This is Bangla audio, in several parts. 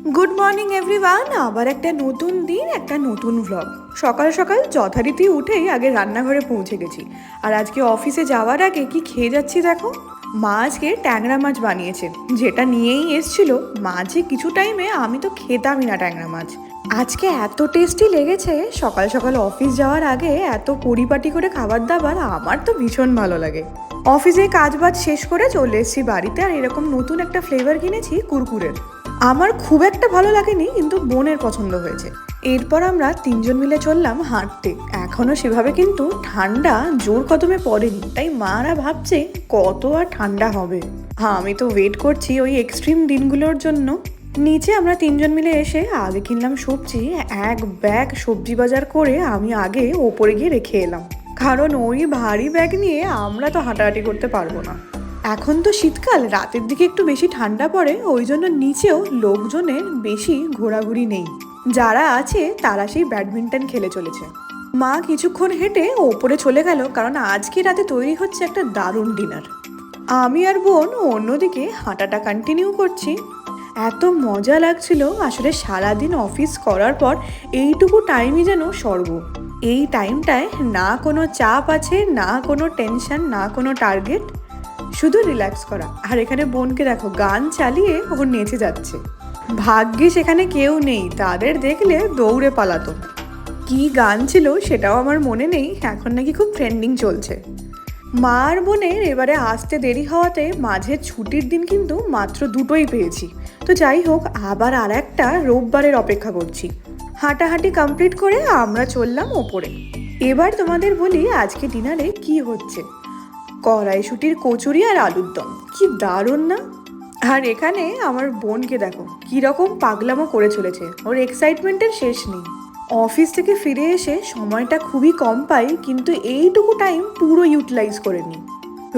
Good morning everyone. আবার একটা নতুন দিন, একটা নতুন ভ্লগ। সকাল সকাল যথারীতি উঠেই আগে রান্নাঘরে পৌঁছে গেছি। আর আজকে অফিসে যাওয়ার আগে কি খেয়ে যাচ্ছি দেখো। মা আজকে ট্যাংরা মাছ বানিয়েছে, যেটা নিয়েই এসছিল। মাঝে কিছু টাইমে আমি তো খেতামই না ট্যাংরা মাছ। আজকে এত টেস্টি লেগেছে। সকাল সকাল অফিস যাওয়ার আগে এত পরিপাটি করে খাবার দাবার আমার তো ভীষণ ভালো লাগে। অফিসে কাজবাজ শেষ করে চলে এসেছি বাড়িতে, আর এরকম নতুন একটা ফ্লেভার কিনেছি কুরকুরের। আমার খুব একটা ভালো লাগেনি, কিন্তু বোনের পছন্দ হয়েছে। এরপর আমরা তিনজন মিলে চললাম হাঁটতে। এখনো সেভাবে কিন্তু ঠান্ডা জোর কদমে পড়েনি, তাই মারা ভাবছে কত আর ঠান্ডা হবে। হ্যাঁ, আমি তো ওয়েট করছি ওই এক্সট্রিম দিনগুলোর জন্য। নিচে আমরা তিনজন মিলে এসে আগে কিনলাম সবজি। এক ব্যাগ সবজি বাজার করে আমি আগে ওপরে গিয়ে রেখে এলাম, কারণ ওই ভারী ব্যাগ নিয়ে আমরা তো হাঁটাহাঁটি করতে পারবো না। এখন তো শীতকাল, রাতের দিকে একটু বেশি ঠান্ডা পড়ে, ওই জন্য নিচেও লোকজনের বেশি ঘোরাঘুরি নেই। যারা আছে তারা সেই ব্যাডমিন্টন খেলে চলেছে। মা কিছুক্ষণ হেঁটে ওপরে চলে গেল, কারণ আজকে রাতে তৈরি হচ্ছে একটা দারুণ ডিনার। আমি আর বোন অন্যদিকে হাঁটাটা কন্টিনিউ করছি। এত মজা লাগছিল আসলে। সারাদিন অফিস করার পর এইটুকু টাইমই যেন স্বর্গ। এই টাইমটায় না কোনো চাপ আছে, না কোনো টেনশন, না কোনো টার্গেট, শুধু রিল্যাক্স করা। আর এখানে বোনকে দেখো গান চালিয়ে ও নেচে যাচ্ছে। ভাগ্যে সেখানে কেউ নেই, তাদের দেখলে দৌড়ে পালাতো। কি গান ছিল সেটাও আমার মনে নেই, এখন নাকি খুব ট্রেন্ডিং চলছে। মা আর বোনের এবারে আসতে দেরি হওয়াতে মাঝে ছুটির দিন কিন্তু মাত্র দুটোই পেয়েছি। তো যাই হোক, আবার আর একটা রোববারের অপেক্ষা করছি। হাঁটাহাঁটি কমপ্লিট করে আমরা চললাম ওপরে। এবার তোমাদের বলি আজকে ডিনারে কি হচ্ছে। কড়াইশুটির কচুরি আর আলুর দম, কি দারুণ না? আর এখানে আমার বোনকে দেখো কিরকম পাগলামো করে চলেছে, ওর এক্সাইটমেন্টের শেষ নেই। অফিস থেকে ফিরে এসে সময়টা খুবই কম পাই, কিন্তু এইটুকু টাইম পুরো ইউটিলাইজ করে নিই।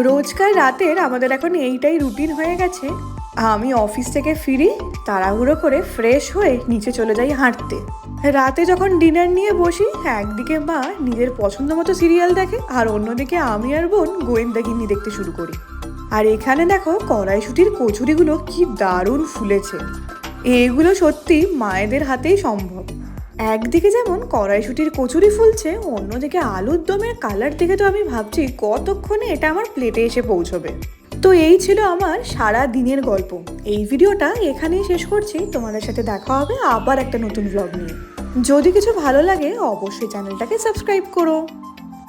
রোজকার রাতের আমাদের এখন এইটাই রুটিন হয়ে গেছে। আমি অফিস থেকে ফিরি, তাড়াহুড়ো করে ফ্রেশ হয়ে নিচে চলে যাই হাঁটতে। রাতে যখন ডিনার নিয়ে বসি, একদিকে মা নিজের পছন্দ মতো সিরিয়াল দেখে, আর অন্যদিকে আমি আর বোন গোয়েন্দাগিন্নি দেখতে শুরু করি। আর এখানে দেখো কড়াইশুটির কচুরিগুলো কি দারুণ ফুলেছে। এগুলো সত্যি মায়েদের হাতেই সম্ভব। একদিকে যেমন কড়াইশুটির কচুরি ফুলছে, অন্যদিকে আলুর দমের কালার দেখে তো আমি ভাবছি কতক্ষণে এটা আমার প্লেটে এসে পৌঁছবে। তো এই ছিল আমার সারা দিনের গল্প। এই ভিডিওটা এখানেই শেষ করছি। তোমাদের সাথে দেখা হবে আবার একটা নতুন ভ্লগ নিয়ে। যদি কিছু ভালো লাগে অবশ্যই চ্যানেলটাকে সাবস্ক্রাইব করো।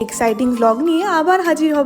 এক্সাইটিং ভ্লগ নিয়ে আবার হাজির হবে।